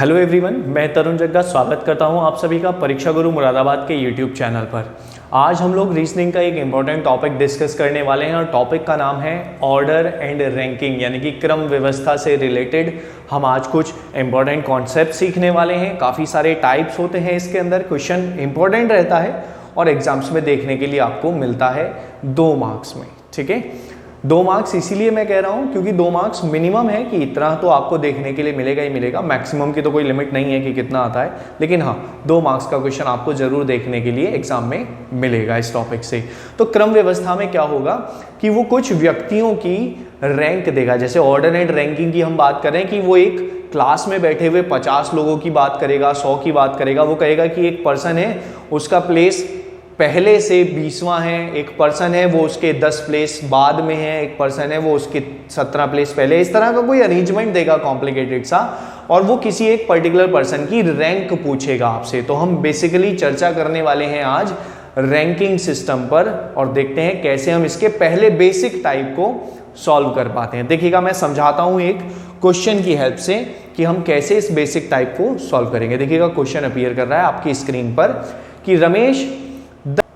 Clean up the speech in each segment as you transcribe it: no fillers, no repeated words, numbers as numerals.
Hello everyone, मैं तरुण जग्गा स्वागत करता हूं आप सभी का परीक्षा गुरु मुरादाबाद के यूट्यूब चैनल पर। आज हम लोग रीजनिंग का एक इम्पॉर्टेंट टॉपिक डिस्कस करने वाले हैं और टॉपिक का नाम है ऑर्डर एंड रैंकिंग, यानी कि क्रम व्यवस्था से रिलेटेड हम आज कुछ इंपॉर्टेंट कॉन्सेप्ट सीखने वाले हैं। काफ़ी सारे टाइप्स होते हैं इसके अंदर, क्वेश्चन इंपॉर्टेंट रहता है और एग्जाम्स में देखने के लिए आपको मिलता है 2 मार्क्स में। ठीक है, 2 मार्क्स इसीलिए मैं कह रहा हूं क्योंकि 2 मार्क्स मिनिमम है कि इतना तो आपको देखने के लिए मिलेगा ही मिलेगा। मैक्सिमम की तो कोई लिमिट नहीं है कि कितना आता है, लेकिन हाँ 2 मार्क्स का क्वेश्चन आपको जरूर देखने के लिए एग्जाम में मिलेगा इस टॉपिक से। तो क्रम व्यवस्था में क्या होगा कि वो कुछ व्यक्तियों की रैंक देगा। जैसे ऑर्डर एंड रैंकिंग की हम बात करें कि वो एक क्लास में बैठे हुए 50 लोगों की बात करेगा, 100 की बात करेगा। वो कहेगा कि एक पर्सन है उसका प्लेस पहले से 20वां है, एक पर्सन है वो उसके 10 प्लेस बाद में है, एक पर्सन है वो उसके 17 प्लेस पहले। इस तरह का कोई अरेंजमेंट देगा कॉम्प्लिकेटेड सा, और वो किसी एक पर्टिकुलर पर्सन की रैंक पूछेगा आपसे। तो हम बेसिकली चर्चा करने वाले हैं आज रैंकिंग सिस्टम पर और देखते हैं कैसे हम इसके पहले बेसिक टाइप को सॉल्व कर पाते हैं। देखिएगा, मैं समझाता हूं एक क्वेश्चन की हेल्प से कि हम कैसे इस बेसिक टाइप को सॉल्व करेंगे। देखिएगा, क्वेश्चन अपीयर कर रहा है आपकी स्क्रीन पर कि रमेश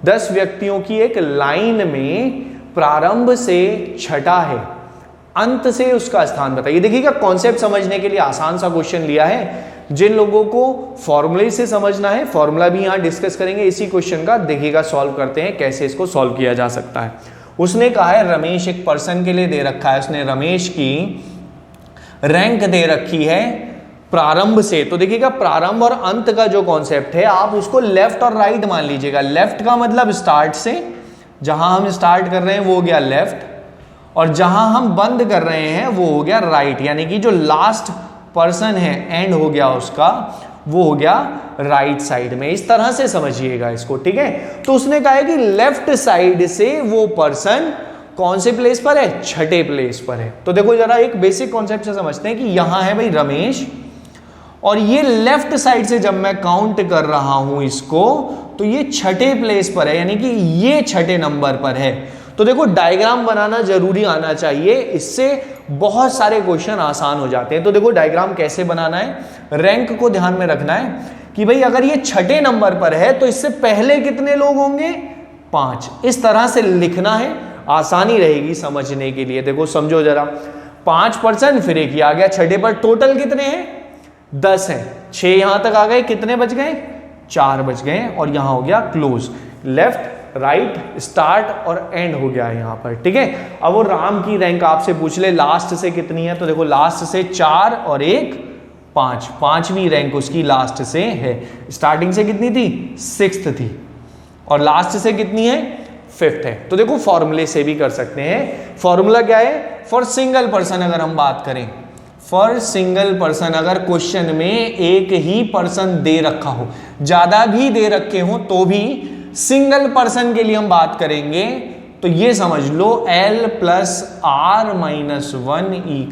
10 व्यक्तियों की एक लाइन में प्रारंभ से छठा है, अंत से उसका स्थान बताइए। देखिएगा, कॉन्सेप्ट समझने के लिए आसान सा क्वेश्चन लिया है। जिन लोगों को फॉर्मूले से समझना है, फॉर्मूला भी यहां डिस्कस करेंगे इसी क्वेश्चन का। देखिएगा, सॉल्व करते हैं कैसे इसको सॉल्व किया जा सकता है। उसने कहा है रमेश एक पर्सन के लिए दे रखा है, उसने रमेश की रैंक दे रखी है प्रारंभ से। तो देखिएगा, प्रारंभ और अंत का जो कॉन्सेप्ट है आप उसको लेफ्ट और राइट मान लीजिएगा। लेफ्ट का मतलब स्टार्ट से, जहां हम स्टार्ट कर रहे हैं वो हो गया लेफ्ट, और जहां हम बंद कर रहे हैं वो हो गया राइट। यानी कि जो लास्ट पर्सन है एंड हो गया उसका, वो हो गया राइट साइड में। इस तरह से समझिएगा इसको, ठीक है। तो उसने कहा है कि लेफ्ट साइड से वो पर्सन कौन से प्लेस पर है, छठे प्लेस पर है। तो देखो जरा एक बेसिक कॉन्सेप्ट से समझते हैं कि यहां है भाई रमेश, और ये लेफ्ट साइड से जब मैं काउंट कर रहा हूं इसको, तो ये छठे प्लेस पर है, यानी कि ये छठे नंबर पर है। तो देखो डायग्राम बनाना जरूरी आना चाहिए, इससे बहुत सारे क्वेश्चन आसान हो जाते हैं। तो देखो डायग्राम कैसे बनाना है, रैंक को ध्यान में रखना है कि भाई अगर ये छठे नंबर पर है तो इससे पहले कितने लोग होंगे, 5। इस तरह से लिखना है, आसानी रहेगी समझने के लिए। देखो समझो जरा, 5 पर्सन, फिर एक ही आ गया छठे पर। टोटल कितने हैं, 10 है। 6 यहां तक आ गए, कितने बच गए, 4 बच गए, और यहां हो गया क्लोज। लेफ्ट राइट स्टार्ट और एंड हो गया यहां पर, ठीक है। अब वो राम की रैंक आपसे पूछ ले लास्ट से कितनी है, तो देखो लास्ट से 4 और 1 5, 5वीं रैंक उसकी लास्ट से है। स्टार्टिंग से कितनी थी, 6th थी, और लास्ट से कितनी है, 5th है। तो देखो फॉर्मूले से भी कर सकते हैं। फॉर्मूला क्या है, फॉर सिंगल पर्सन अगर हम बात करें, फॉर सिंगल पर्सन, अगर क्वेश्चन में एक ही पर्सन दे रखा हो, ज्यादा भी दे रखे हो तो भी सिंगल पर्सन के लिए हम बात करेंगे, तो ये समझ लो L + R - 1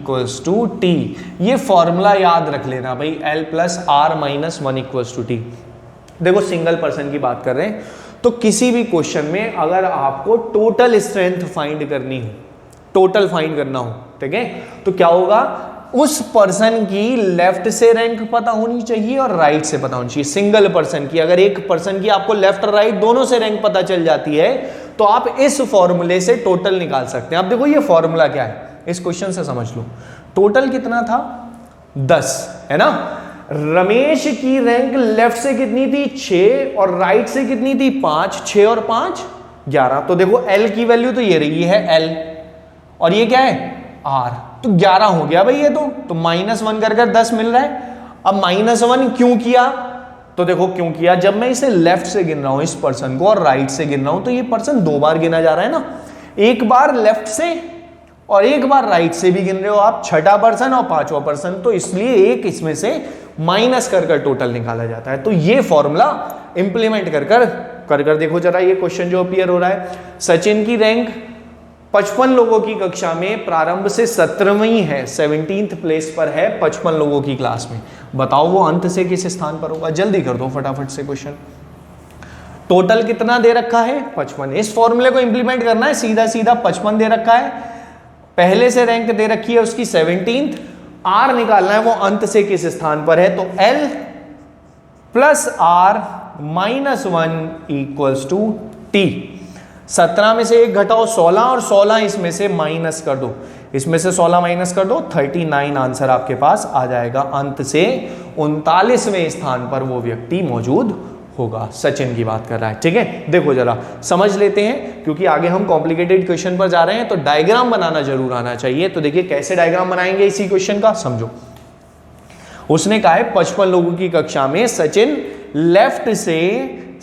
= T। ये फॉर्मूला याद रख लेना भाई, L + R - 1 = T। देखो सिंगल पर्सन की बात कर रहे हैं, तो किसी भी क्वेश्चन में अगर आपको टोटल स्ट्रेंथ फाइंड करनी हो, टोटल फाइंड करना हो, ठीक है, तो क्या होगा, उस पर्सन की लेफ्ट से रैंक पता होनी चाहिए और राइट से पता होनी चाहिए। सिंगल पर्सन की, अगर एक पर्सन की आपको लेफ्ट और राइट दोनों से रैंक पता चल जाती है तो आप इस फॉर्मूले से टोटल निकाल सकते हैं। अब देखो ये फॉर्मूला क्या है, इस क्वेश्चन से समझ लो। टोटल कितना था, 10 है ना। रमेश की रैंक लेफ्ट से कितनी थी, 6, और राइट से कितनी थी, 5। 6 और 5 11। तो देखो L की वैल्यू तो ये रही है L, और ये क्या है R, तो 11 हो गया भाई ये तो -1 कर 10 मिल रहा है। अब -1 क्यों किया, तो देखो क्यों किया, जब मैं इसे लेफ्ट से गिन रहा हूं इस पर्सन को और राइट से गिन रहा हूं, तो ये पर्सन 2 बार गिना जा रहा है ना। एक बार लेफ्ट से और एक बार राइट से भी गिन रहे हो आप, छठा पर्सन और 5वां पर्सन, तो इसलिए एक इसमें से माइनस कर टोटल निकाला जाता है। तो ये फॉर्मूला इंप्लीमेंट कर देखो जरा ये क्वेश्चन जो अपीयर हो रहा है। सचिन की रैंक 55 लोगों की कक्षा में प्रारंभ से 17वीं है, 17th प्लेस पर है 55 लोगों की क्लास में। बताओ वो अंत से किस स्थान पर होगा, जल्दी कर दो फटाफट से क्वेश्चन। टोटल कितना दे रखा है, 55। इस फॉर्मूले को इंप्लीमेंट करना है, सीधा सीधा 55 दे रखा है, पहले से रैंक दे रखी है उसकी 17th, आर निकालना है, वो अंत से किस स्थान पर है, तो L plus R minus 1 equals to T. 17 में से 1 घटाओ 16 और 16 इसमें से माइनस कर दो, इसमें से 16 माइनस कर दो 39 आंसर आपके पास आ जाएगा। अंत से 39वें स्थान पर वो व्यक्ति मौजूद होगा। सचिन की बात कर रहा है, ठीक है। देखो जरा समझ लेते हैं, क्योंकि आगे हम कॉम्प्लिकेटेड क्वेश्चन पर जा रहे हैं तो डायग्राम बनाना जरूर आना चाहिए। तो देखिए कैसे डायग्राम बनाएंगे इसी क्वेश्चन का, समझो। उसने कहा है 55 लोगों की कक्षा में सचिन लेफ्ट से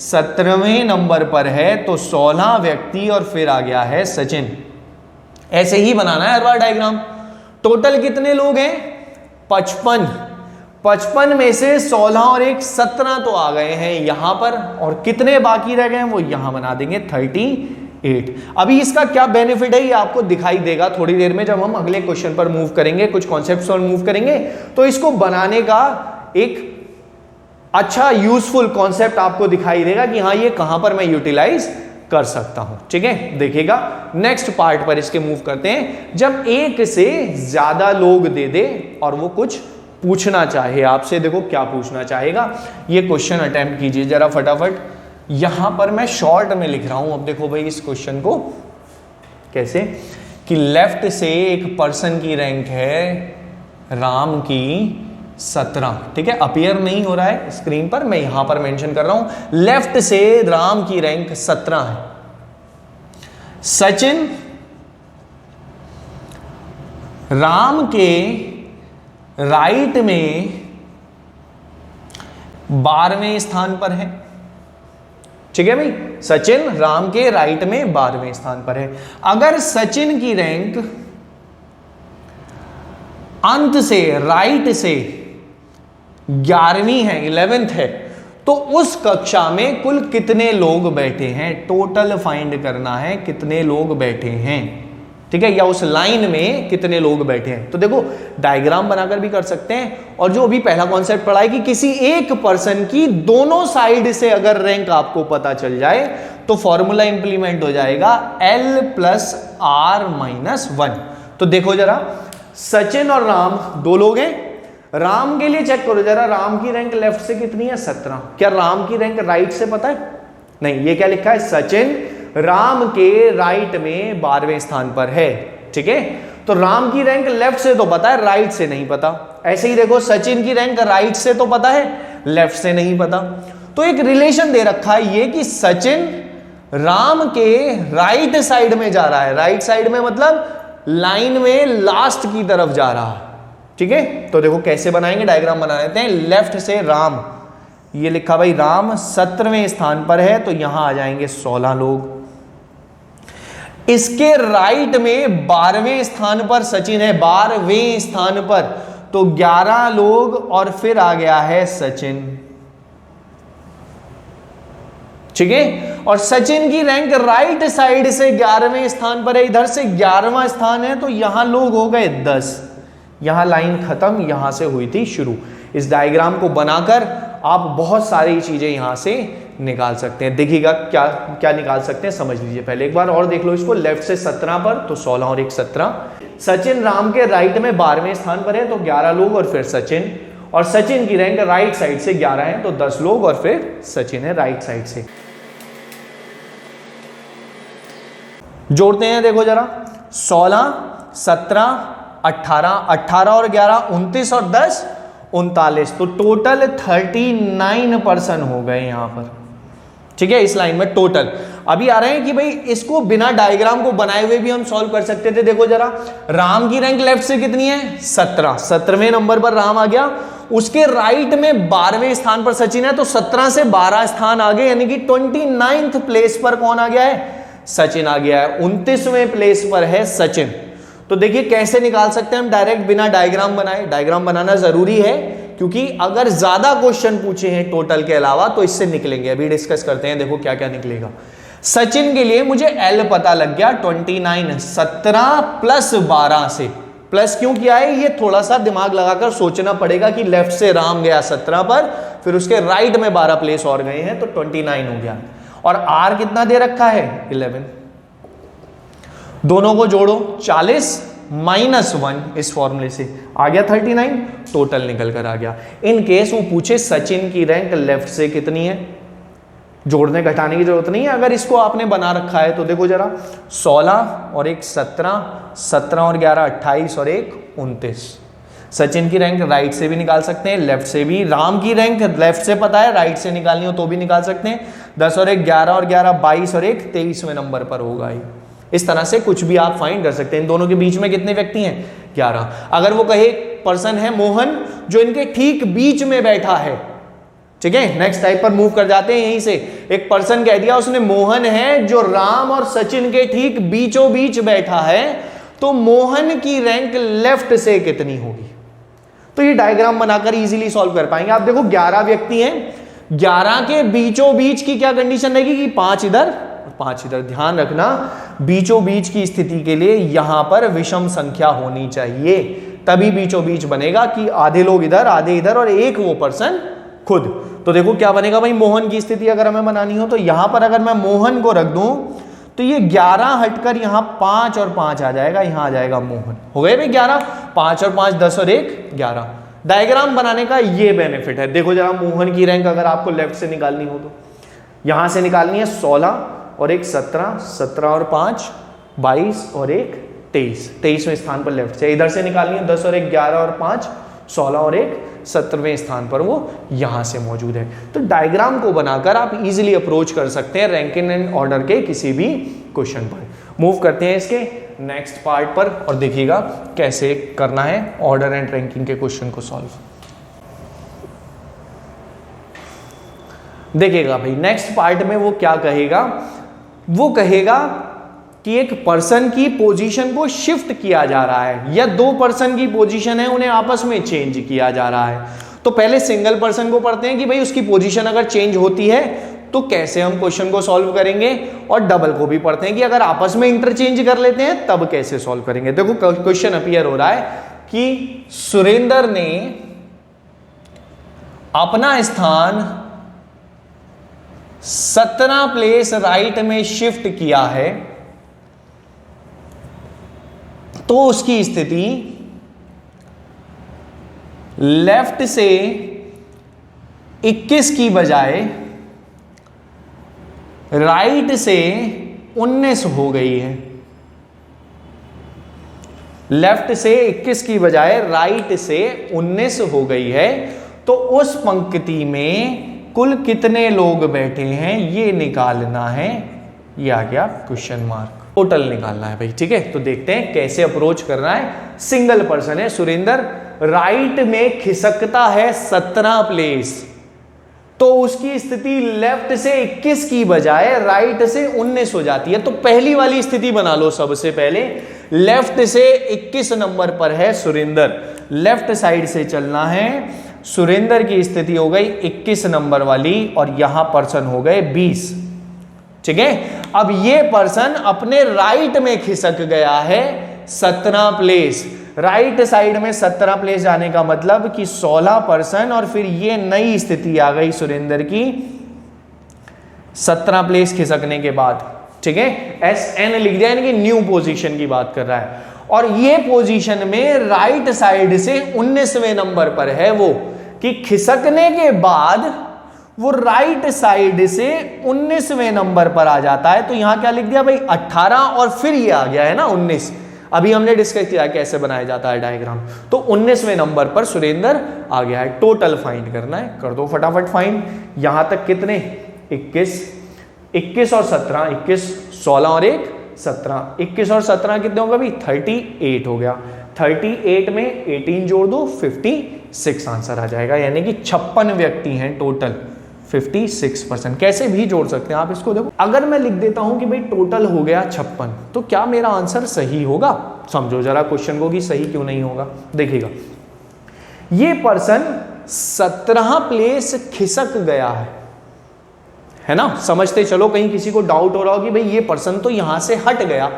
17वें नंबर पर है, तो 16 व्यक्ति और फिर आ गया है सचिन। ऐसे ही बनाना है हर बार डायग्राम। टोटल कितने लोग हैं, 55। 55 में से 16 और 1 17 तो आ गए हैं यहां पर, और कितने बाकी रह गए वो यहां बना देंगे 38। अभी इसका क्या बेनिफिट है ये आपको दिखाई देगा थोड़ी देर में, जब हम अगले क्वेश्चन पर मूव करेंगे, कुछ कॉन्सेप्ट्स पर मूव करेंगे, तो इसको बनाने का एक अच्छा यूजफुल कॉन्सेप्ट आपको दिखाई देगा कि हाँ ये कहां पर मैं यूटिलाइज कर सकता हूं, ठीक है। देखिएगा नेक्स्ट पार्ट पर इसके मूव करते हैं। जब एक से ज्यादा लोग दे दे और वो कुछ पूछना चाहे आपसे, देखो क्या पूछना चाहेगा, ये क्वेश्चन अटेम्प्ट कीजिए जरा फटाफट। यहां पर मैं शॉर्ट में लिख रहा हूं। अब देखो भाई इस क्वेश्चन को कैसे, कि लेफ्ट से एक पर्सन की रैंक है राम की 17, ठीक है। अपीयर नहीं हो रहा है स्क्रीन पर, मैं यहां पर मेंशन कर रहा हूं। लेफ्ट से राम की रैंक 17 है। सचिन राम के राइट में 12वें स्थान पर है, ठीक है भाई। सचिन राम के राइट में 12वें स्थान पर है। अगर सचिन की रैंक अंत से राइट से 11वीं है, 11th है, तो उस कक्षा में कुल कितने लोग बैठे हैं, टोटल फाइंड करना है कितने लोग बैठे हैं, ठीक है, या उस लाइन में कितने लोग बैठे हैं। तो देखो डायग्राम बनाकर भी कर सकते हैं, और जो अभी पहला कॉन्सेप्ट पढ़ा है कि किसी एक पर्सन की दोनों साइड से अगर रैंक आपको पता चल जाए तो फॉर्मूला इंप्लीमेंट हो जाएगा L प्लस R माइनस 1। तो देखो जरा, सचिन और राम दो लोग हैं। राम के लिए चेक करो जरा, राम की रैंक लेफ्ट से कितनी है, 17। क्या राम की रैंक राइट से पता है? नहीं, ये क्या लिखा है, सचिन राम के राइट में 12वें स्थान पर है, ठीक है। तो राम की रैंक लेफ्ट से तो पता है, राइट से नहीं पता। ऐसे ही देखो सचिन की रैंक राइट से तो पता है, लेफ्ट से नहीं पता। तो एक रिलेशन दे रखा है ये कि सचिन राम के राइट साइड में जा रहा है। राइट साइड में मतलब लाइन में लास्ट की तरफ जा रहा है, ठीक है। तो देखो कैसे बनाएंगे, डायग्राम बना लेते हैं। लेफ्ट से राम, ये लिखा भाई राम 17वें स्थान पर है, तो यहां आ जाएंगे 16 लोग। इसके राइट में 12वें स्थान पर सचिन है, 12वें स्थान पर, तो 11 लोग और फिर आ गया है सचिन, ठीक है। और सचिन की रैंक राइट साइड से 11वें स्थान पर है, इधर से 11वां स्थान है, तो यहां लोग हो गए 10। यहां लाइन खत्म, यहां से हुई थी शुरू। इस डायग्राम को बनाकर आप बहुत सारी चीजें यहां से निकाल सकते हैं। देखिएगा क्या क्या निकाल सकते हैं, समझ लीजिए पहले एक बार और देख लो इसको। लेफ्ट से 17 पर, तो 16 और 1 17। सचिन राम के राइट में 12वें स्थान पर है, तो 11 लोग और फिर सचिन। और सचिन की रैंक राइट साइड से 11 है, तो 10 लोग और फिर सचिन है राइट साइड से। जोड़ते हैं, देखो जरा, 16 17 18, 18 और 11 29 और 10 39, तो टोटल 39 पर्सन हो गए यहां पर, ठीक है, इस लाइन में टोटल। अभी आ रहे हैं कि भाई इसको बिना डायग्राम को बनाए हुए भी हम सॉल्व कर सकते थे। देखो जरा, राम की रैंक लेफ्ट से कितनी है, 17, 17वें नंबर पर राम आ गया। उसके राइट में 12वें स्थान पर सचिन है, तो 17 से 12 स्थान आगे, यानी कि 29th प्लेस पर कौन आ गया है, सचिन आ गया है। 29वें प्लेस पर है सचिन। तो देखिए कैसे निकाल सकते हैं हम डायरेक्ट बिना डायग्राम बनाए। डायग्राम बनाना जरूरी है, क्योंकि अगर ज्यादा क्वेश्चन पूछे हैं टोटल के अलावा तो इससे निकलेंगे। अभी डिस्कस करते हैं, देखो क्या क्या निकलेगा। सचिन के लिए मुझे L पता लग गया 29, 17 प्लस 12 से। प्लस क्यों किया है, ये थोड़ा सा दिमाग लगाकर सोचना पड़ेगा कि लेफ्ट से राम गया 17 पर, फिर उसके राइट में 12 प्लेस और गए हैं, तो 29 हो गया। और R कितना दे रखा है, 11। दोनों को जोड़ो, 40 -1 इस फॉर्मूले से आ गया 39, टोटल निकल कर आ गया। इन केस वो पूछे सचिन की रैंक लेफ्ट से कितनी है, जोड़ने घटाने की जरूरत नहीं है। अगर इसको आपने बना रखा है तो देखो जरा, 16 और एक 17, 17 और 11 28 और एक 29। सचिन की रैंक राइट से भी निकाल सकते हैं, लेफ्ट से भी। राम की रैंक लेफ्ट से पता है, राइट से निकालनी हो तो भी निकाल सकते हैं। 10 और एक 11 और 11 22 और एक 23वें नंबर पर होगा। इस तरह से कुछ भी आप फाइंड कर सकते हैं। इन दोनों के बीच में कितने व्यक्ति हैं, 11। अगर वो कहे पर्सन है मोहन जो इनके ठीक बीच में बैठा है, ठीक है, नेक्स्ट टाइप पर मूव कर जाते हैं। यहीं से एक पर्सन कह दिया उसने मोहन है जो राम और सचिन के ठीक बीचों बीच बैठा है, तो मोहन की रैंक लेफ्ट से कितनी होगी। तो ये डायग्राम बनाकर इजीली सॉल्व कर पाएंगे। आप देखो 11 व्यक्ति हैं, 11 के बीचों बीच की क्या कंडीशन रहेगी कि 5 इधर 5 इधर। ध्यान रखना बीचों बीच की स्थिति के लिए यहां पर विषम संख्या होनी चाहिए, तभी बीचों बीच बनेगा कि आधे लोग इधर आधे इधर और एक वो पर्सन खुद। तो देखो क्या बनेगा भाई, मोहन की स्थिति अगर हमें बनानी हो तो यहां पर अगर मैं मोहन को रख दूं तो ये 11 हटकर यहां 5 और 5 आ जाएगा, यहां आ जाएगा मोहन। हो गए भाई 11, 5 और 5 10 और 1 11। डायग्राम बनाने का ये बेनिफिट है। देखो जरा, मोहन की रैंक अगर आपको लेफ्ट से निकालनी हो तो यहां से निकालनी है 16 और एक 17, 17 और 5 22 और एक 23, 23वें स्थान पर लेफ्ट से। इधर से निकालनी है 10 और एक 11 और 5 16 और एक 17वें स्थान पर वो यहां से मौजूद है। तो डायग्राम को बनाकर आप इजीली अप्रोच कर सकते हैं रैंकिंग एंड ऑर्डर के किसी भी क्वेश्चन पर। मूव करते हैं इसके नेक्स्ट पार्ट पर और देखिएगा कैसे करना है ऑर्डर एंड रैंकिंग के क्वेश्चन को सॉल्व। देखिएगा भाई नेक्स्ट पार्ट में वो क्या कहेगा, वो कहेगा कि एक पर्सन की पोजीशन को शिफ्ट किया जा रहा है या दो पर्सन की पोजीशन है उन्हें आपस में चेंज किया जा रहा है। तो पहले सिंगल पर्सन को पढ़ते हैं कि भाई उसकी पोजीशन अगर चेंज होती है तो कैसे हम क्वेश्चन को सॉल्व करेंगे, और डबल को भी पढ़ते हैं कि अगर आपस में इंटरचेंज कर लेते हैं तब कैसे सॉल्व करेंगे। देखो क्वेश्चन अपीयर हो रहा है कि सुरेंद्र ने अपना स्थान 17 प्लेस राइट में शिफ्ट किया है, तो उसकी स्थिति लेफ्ट से 21 की बजाय राइट से 19 हो गई है। लेफ्ट से 21 की बजाय राइट से 19 हो गई है। तो उस पंक्ति में कुल कितने लोग बैठे हैं ये निकालना है। ये आ गया क्वेश्चन मार्क, टोटल निकालना है भाई। ठीक है, तो देखते हैं कैसे अप्रोच करना है। सिंगल पर्सन है सुरेंद्र, राइट में खिसकता है 17 प्लेस, तो उसकी स्थिति लेफ्ट से 21 की बजाय राइट से 19 हो जाती है। तो पहली वाली स्थिति बना लो सबसे पहले। लेफ्ट से 21 नंबर पर है सुरेंद्र, लेफ्ट साइड से चलना है। सुरेंद्र की स्थिति हो गई 21 नंबर वाली और यहां पर्सन हो गए 20। ठीक है, अब ये पर्सन अपने राइट में खिसक गया है 17 प्लेस। राइट साइड में 17 प्लेस जाने का मतलब कि 16 पर्सन और फिर ये नई स्थिति आ गई सुरेंद्र की 17 प्लेस खिसकने के बाद। ठीक है, SN लिख दिया, यानी कि न्यू पोजीशन की बात कर रहा है। और ये पोजीशन में राइट साइड से 19वें नंबर पर है वो, कि खिसकने के बाद वो राइट साइड से 19वें नंबर पर आ जाता है। तो यहां क्या लिख दिया भाई 18 और फिर ये आ गया है ना 19। अभी हमने डिस्कस किया कैसे बनाया जाता है डायग्राम। तो 19वें नंबर पर सुरेंद्र आ गया है। टोटल फाइंड करना है, कर दो फटाफट फाइंड। यहां तक कितने 21 और 17, 21 16 और एक 17, 21 और 17 कितने होगा भाई 38 हो गया। 38 में 18 जोड़ दो 56 आंसर आ जाएगा, यानी कि 56 व्यक्ति हैं टोटल, 56%। कैसे भी जोड़ सकते हैं आप इसको। देखो अगर मैं लिख देता हूं कि भाई टोटल हो गया 56, तो क्या मेरा आंसर सही होगा? समझो जरा क्वेश्चन को कि सही क्यों नहीं होगा। देखिएगा, ये पर्सन 17 प्लेस खिसक गया है ना। समझते चलो, कहीं किसी को डाउट हो रहा हो कि भाई ये पर्सन तो यहां से हट गया।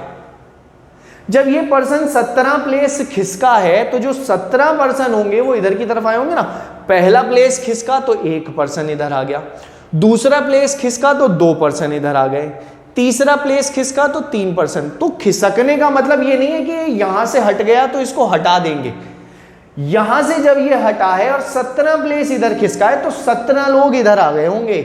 जब ये पर्सन 17 प्लेस खिसका है तो जो 17 पर्सन होंगे वो इधर की तरफ आए होंगे ना। पहला प्लेस खिसका तो 1 पर्सन इधर आ गया, दूसरा प्लेस खिसका तो 2 पर्सन इधर आ गए, तीसरा प्लेस खिसका तो 3%। तो खिसकने का मतलब ये नहीं है कि यहां से हट गया तो इसको हटा देंगे, यहां से जब ये हटा है और 17 प्लेस इधर खिसका है तो 17 लोग इधर आ गए होंगे,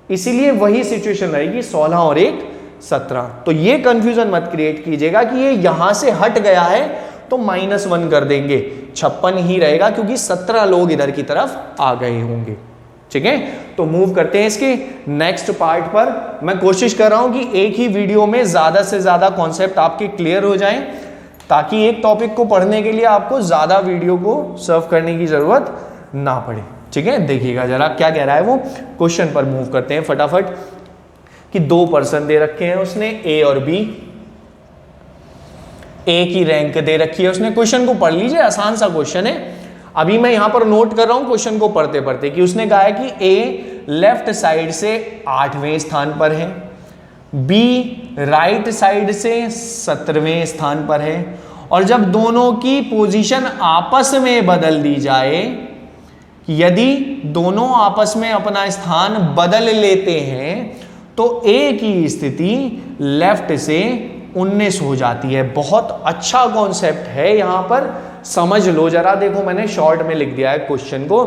इसीलिए वही सिचुएशन रहेगी 16 और 1 17। तो ये कंफ्यूजन मत क्रिएट कीजिएगा कि ये यहां से हट गया है तो -1 कर देंगे, 56 ही रहेगा क्योंकि 17 लोग इधर की तरफ आ गए होंगे। ठीक है, तो मूव करते हैं इसके नेक्स्ट पार्ट पर। मैं कोशिश कर रहा हूं कि एक ही वीडियो में ज्यादा से ज्यादा कॉन्सेप्ट आपके क्लियर हो जाएं, ताकि एक टॉपिक को पढ़ने के लिए आपको ज्यादा वीडियो को सर्व करने की जरूरत ना पड़े। ठीक है, देखिएगा जरा क्या कह रहा है वो। क्वेश्चन पर मूव करते हैं फटाफट कि 2 पर्सन दे रखे हैं उसने, ए और बी, ए की रैंक दे रखी है उसने। क्वेश्चन को पढ़ लीजिए, आसान सा क्वेश्चन है। अभी मैं यहां पर नोट कर रहा हूं क्वेश्चन को पढ़ते पढ़ते कि उसने कहा है कि ए लेफ्ट साइड से 8वें स्थान पर है, बी राइट साइड से 17वें स्थान पर है, और जब दोनों की पोजीशन आपस में बदल दी जाए, यदि दोनों आपस में अपना स्थान बदल लेते हैं तो ए की स्थिति लेफ्ट से 19 हो जाती है। बहुत अच्छा कॉन्सेप्ट है, यहां पर समझ लो जरा। देखो मैंने शॉर्ट में लिख दिया है क्वेश्चन को,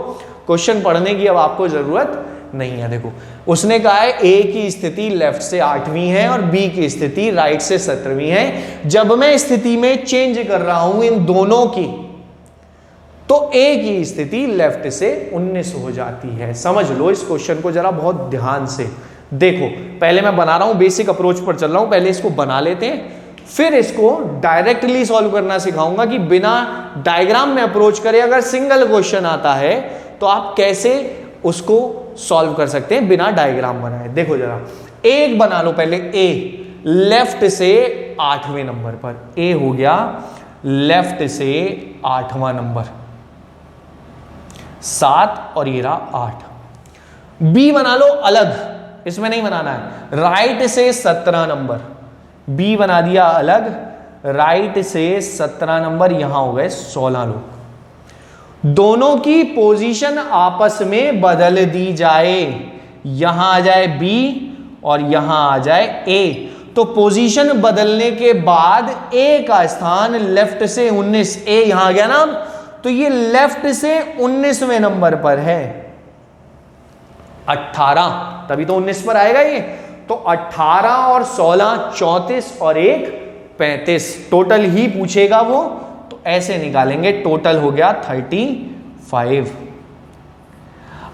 क्वेश्चन पढ़ने की अब आपको जरूरत नहीं है। देखो उसने कहा है ए की स्थिति लेफ्ट से 8वीं है और बी की स्थिति राइट से 17वीं है। जब मैं स्थिति में चेंज कर रहा हूं इन दोनों की, तो ए की स्थिति लेफ्ट से 19 हो जाती है। समझ लो इस क्वेश्चन को जरा बहुत ध्यान से। देखो पहले मैं बना रहा हूं, बेसिक अप्रोच पर चल रहा हूं, पहले इसको बना लेते हैं, फिर इसको डायरेक्टली सॉल्व करना सिखाऊंगा कि बिना डायग्राम में अप्रोच करे अगर सिंगल क्वेश्चन आता है तो आप कैसे उसको सॉल्व कर सकते हैं बिना डायग्राम बनाए। देखो जरा, एक बना लो पहले। ए लेफ्ट से 8वें नंबर पर, ए हो गया लेफ्ट से 8वां नंबर, 7 और ये रहा 8। बी बना लो अलग, इसमें नहीं बनाना है। राइट से 17 नंबर, बी बना दिया अलग, राइट से 17 नंबर, यहां हो गए 16 लोग। दोनों की पोजीशन आपस में बदल दी जाए, यहां आ जाए बी और यहां आ जाए ए, तो पोजीशन बदलने के बाद ए का स्थान लेफ्ट से 19, ए यहां आ गया ना, तो ये लेफ्ट से 19वें नंबर पर है, 18, तभी तो 19 पर आएगा ये। तो 18 और 16 34 और 1 35, टोटल ही पूछेगा वो, तो ऐसे निकालेंगे, टोटल हो गया 35।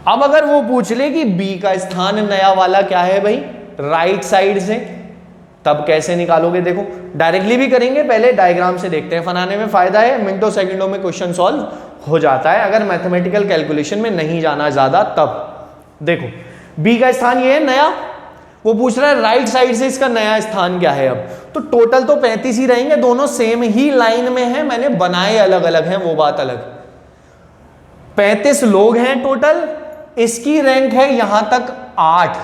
अब अगर वो पूछ ले कि बी का स्थान नया वाला क्या है भाई, राइट साइड से, तब कैसे निकालोगे? देखो डायरेक्टली भी करेंगे, पहले डायग्राम से देखते हैं। फनाने में फायदा है, मिनटों सेकंडों में क्वेश्चन सॉल्व हो जाता है अगर मैथमेटिकल कैलकुलेशन में नहीं जाना ज्यादा तब। देखो बी का स्थान ये है नया, वो पूछ रहा है राइट साइड से इसका नया स्थान क्या है। अब तो टोटल तो 35 ही रहेंगे, दोनों सेम ही लाइन में है, मैंने बनाए अलग अलग हैं वो बात अलग। 35 लोग हैं टोटल, इसकी रैंक है यहां तक 8,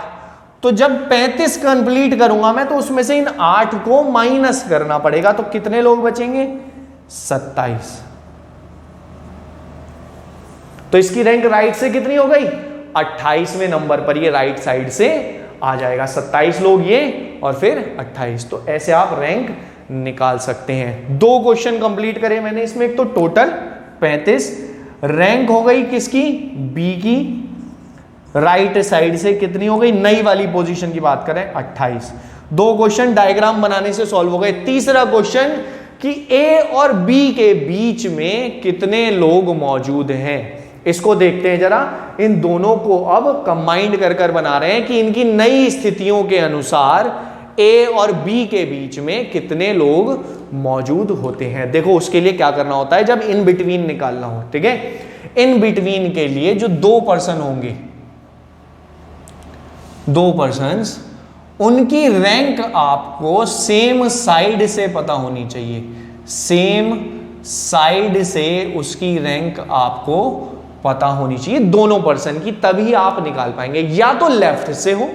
तो जब 35 कंप्लीट करूंगा मैं तो उसमें से इन 8 को माइनस करना पड़ेगा, तो कितने लोग बचेंगे? 27। तो इसकी रैंक राइट से कितनी हो गई? 28वें नंबर पर ये राइट साइड से आ जाएगा। 27 लोग ये और फिर 28, तो ऐसे आप रैंक निकाल सकते हैं। 2 क्वेश्चन कंप्लीट करे मैंने इसमें, एक तो टोटल 35, रैंक हो गई किसकी? बी की, राइट साइड से कितनी हो गई? नई वाली पोजीशन की बात करें 28। 2 क्वेश्चन डायग्राम बनाने से सॉल्व हो गए। तीसरा क्वेश्चन कि ए और बी के बीच में कितने लोग मौजूद हैं, इसको देखते हैं जरा। इन दोनों को अब कंबाइंड कर कर बना रहे हैं कि इनकी नई स्थितियों के अनुसार ए और बी के बीच में कितने लोग मौजूद होते हैं। देखो उसके लिए क्या करना होता है, जब इन बिटवीन निकालना हो, ठीक है, इन बिटवीन के लिए जो 2 पर्सन होंगे, 2 पर्सन्स, उनकी रैंक आपको सेम साइड से पता होनी चाहिए। सेम साइड से उसकी रैंक आपको पता होनी चाहिए, दोनों पर्सन की, तभी आप निकाल पाएंगे। या तो लेफ्ट से हो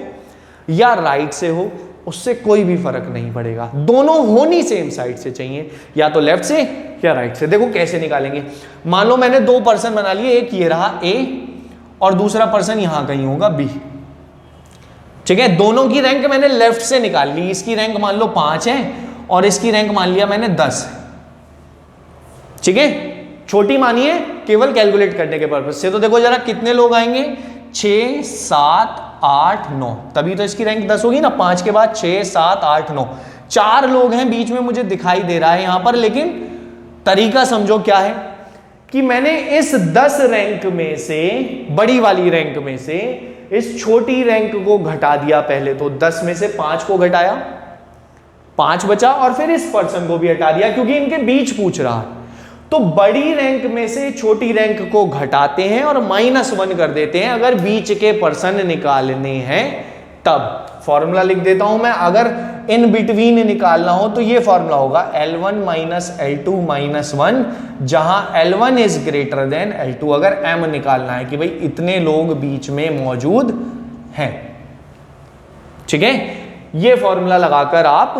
या राइट से हो, उससे कोई भी फर्क नहीं पड़ेगा, दोनों होनी सेम साइड से चाहिए, या तो लेफ्ट से या राइट से। देखो कैसे निकालेंगे। मान लो मैंने 2 पर्सन बना लिए, एक ये रहा ए और दूसरा पर्सन यहां कहीं होगा बी। ठीक है, दोनों की रैंक मैंने लेफ्ट से निकाल ली, इसकी रैंक मान लो 5 है और इसकी रैंक मान लिया मैंने 10। ठीक है, छोटी मानी है केवल कैलकुलेट करने के पर्पज से। तो देखो जरा कितने लोग आएंगे, 6 7 8 9, तभी तो इसकी रैंक 10 होगी ना। 5 के बाद 6 7 8 9, 4 लोग हैं बीच में मुझे दिखाई दे रहा है यहां पर। लेकिन तरीका समझो क्या है कि मैंने इस 10 रैंक में से, बड़ी वाली रैंक में से इस छोटी रैंक को घटा दिया। पहले तो 10 में से 5 को घटाया, 5 बचा, और फिर इस पर्सन को भी हटा दिया क्योंकि इनके बीच पूछ रहा है। तो बड़ी रैंक में से छोटी रैंक को घटाते हैं और -1 कर देते हैं अगर बीच के पर्सन निकालने हैं तब। फॉर्मूला लिख देता हूं मैं, अगर इन बिटवीन निकालना हो तो ये फॉर्मूला होगा L1 - L2 - 1, जहां L1 is greater than L2। अगर M निकालना है कि भाई इतने लोग बीच में मौजूद हैं, ठीक है, ये फॉर्मूला लगाकर आप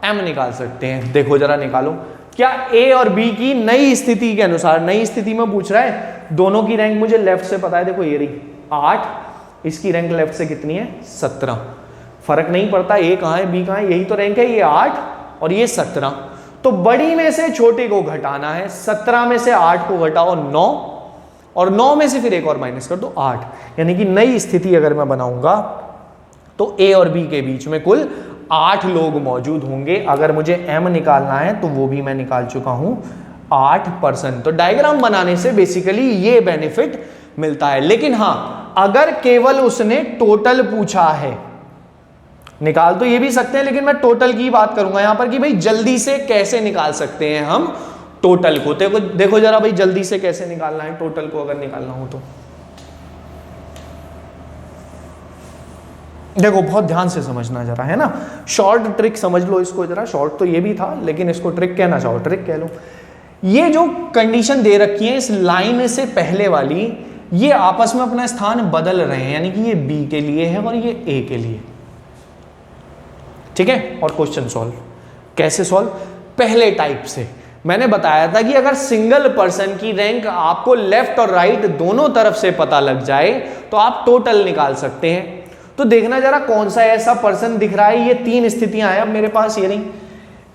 M निकाल सकते हैं। देखो जरा निकालो, क्या A और B की नई स्थिति के अनुसार, नई स्थिति में पूछ रहा है, दोनों की रैंक मुझे लेफ्ट से पता है, देखो ये रही 8, इसकी रैंक लेफ्ट से कितनी है 17। फर्क नहीं पड़ता A कहां है B कहां है, यही तो रैंक है, ये 8 और ये 17। तो बड़ी में से छोटे को घटाना है, 17 में से 8 को घटाओ 9, और 9 में से फिर एक और माइनस कर दो 8। यानी कि नई स्थिति अगर मैं बनाऊंगा तो A और B के बीच में कुल 8 लोग मौजूद होंगे। अगर मुझे M निकालना है तो वो भी मैं निकाल चुका हूं, 8%। तो डायग्राम बनाने से बेसिकली ये बेनिफिट मिलता है। लेकिन हां, अगर केवल उसने टोटल पूछा है, निकाल तो ये भी सकते हैं, लेकिन मैं टोटल की बात करूंगा यहां पर कि भाई जल्दी से कैसे निकाल सकते हैं हम टोटल को। देखो जरा भाई जल्दी से कैसे निकालना है टोटल को, अगर निकालना हो तो देखो बहुत ध्यान से समझना जरा, है ना। शॉर्ट ट्रिक समझ लो इसको जरा, शॉर्ट तो ये भी था लेकिन इसको ट्रिक कहना चाहो ट्रिक कह लो। ये जो कंडीशन दे रखी है इस लाइन से पहले वाली, ये आपस में अपना स्थान बदल रहे हैं, यानी कि ये बी के लिए है और ये ए के लिए, ठीक है। और क्वेश्चन सॉल्व कैसे सॉल्व, पहले टाइप से मैंने बताया था कि अगर सिंगल पर्सन की रैंक आपको लेफ्ट और राइट दोनों तरफ से पता लग जाए तो आप टोटल निकाल सकते हैं। तो देखना जरा कौन सा ऐसा पर्सन दिख रहा है, ये 3 स्थितियां हैं अब मेरे पास, ये नहीं,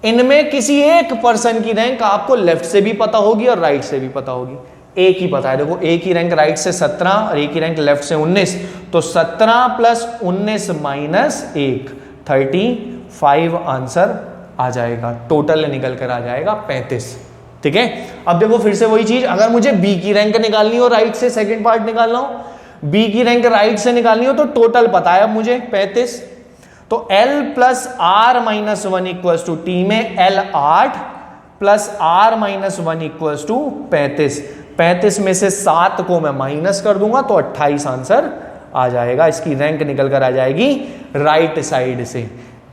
इनमें किसी एक पर्सन की रैंक आपको लेफ्ट से भी पता होगी और राइट से भी पता होगी। एक ही पता है, देखो एक की रैंक राइट से 17 और एक की रैंक लेफ्ट से 19, तो 17 + 19 - 1 35 आंसर आ जाएगा, टोटल निकल कर आ जाएगा 35, ठीक है। अब देखो फिर से वही चीज, अगर मुझे बी की रैंक निकालनी हो, राइट से सेकंड पार्ट निकालना हो, बी की रैंक राइट से निकालनी हो तो टोटल पता है अब मुझे 35। तो L + R - 1 = T में L 8 + R - 1 = 35। 35 में से 7 को मैं माइनस कर दूंगा तो 28 आंसर आ जाएगा, इसकी रैंक निकल कर आ जाएगी राइट साइड से।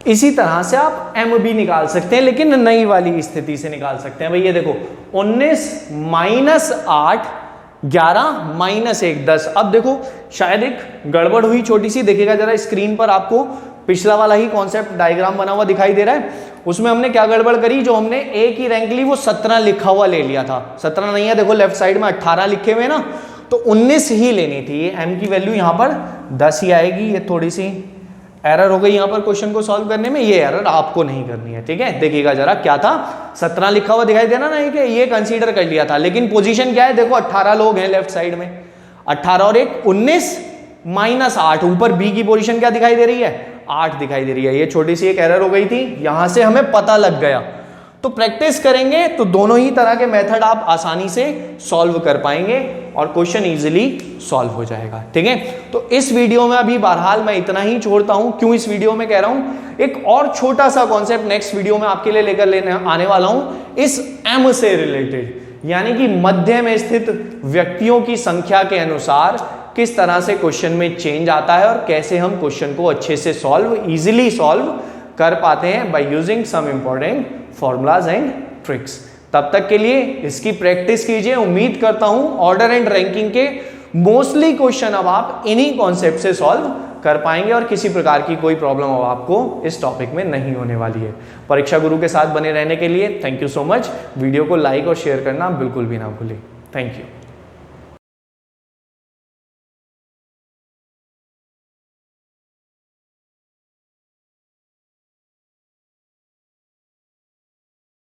इसी तरह से आप M भी निकाल सकते हैं, लेकिन नई वाली स्थिति से निकाल सकते हैं। भाई ये देखो 19 - 8 11 - 1 10। अब देखो शायद एक गड़बड़ हुई छोटी सी, देखिएगा जरा स्क्रीन पर आपको पिछला वाला ही कॉन्सेप्ट डायग्राम बना हुआ दिखाई दे रहा है। उसमें हमने क्या गड़बड़ करी, जो हमने ए की रैंक ली वो 17 लिखा हुआ ले लिया था, 17 नहीं है, देखो लेफ्ट साइड में 18 लिखे हुए ना, तो 19 ही लेनी थी। एम की वैल्यू यहां पर 10 ही आएगी। ये थोड़ी सी एरर हो गई यहां पर क्वेश्चन को सॉल्व करने में, ये एरर आपको नहीं करनी है, ठीक है। देखिएगा जरा क्या था, 17 लिखा हुआ दिखाई देना ना, ये कंसीडर कर लिया था, लेकिन पोजीशन क्या है, देखो 18 लोग हैं लेफ्ट साइड में, 18 और 1 19 - 8, ऊपर बी की पोजीशन क्या दिखाई दे रही है 8 दिखाई दे रही है। ये छोटी सी एक एरर हो गई थी, यहां से हमें पता लग गया। तो प्रैक्टिस करेंगे तो दोनों ही तरह के मेथड आप आसानी से सॉल्व कर पाएंगे और क्वेश्चन इजीली सॉल्व हो जाएगा, ठीक है। तो इस वीडियो में अभी बहरहाल मैं इतना ही छोड़ता हूं। क्यों इस वीडियो में कह रहा हूं, एक और छोटा सा कॉन्सेप्ट नेक्स्ट वीडियो में आपके लिए लेने आने वाला हूं, इस M से रिलेटेड, यानी कि मध्य में स्थित व्यक्तियों की संख्या के अनुसार किस तरह से क्वेश्चन में चेंज आता है और कैसे हम क्वेश्चन को अच्छे से इजीली सॉल्व कर पाते हैं by using some important formulas and tricks. तब तक के लिए इसकी प्रैक्टिस कीजिए। उम्मीद करता हूं ऑर्डर एंड रैंकिंग के मोस्टली क्वेश्चन अब आप इन्हीं कॉन्सेप्ट से सॉल्व कर पाएंगे और किसी प्रकार की कोई प्रॉब्लम अब आपको इस टॉपिक में नहीं होने वाली है। परीक्षा गुरु के साथ बने रहने के लिए thank you so much. Video को लाइक और शेयर करना बिल्कुल भी ना भूलें। Thank you.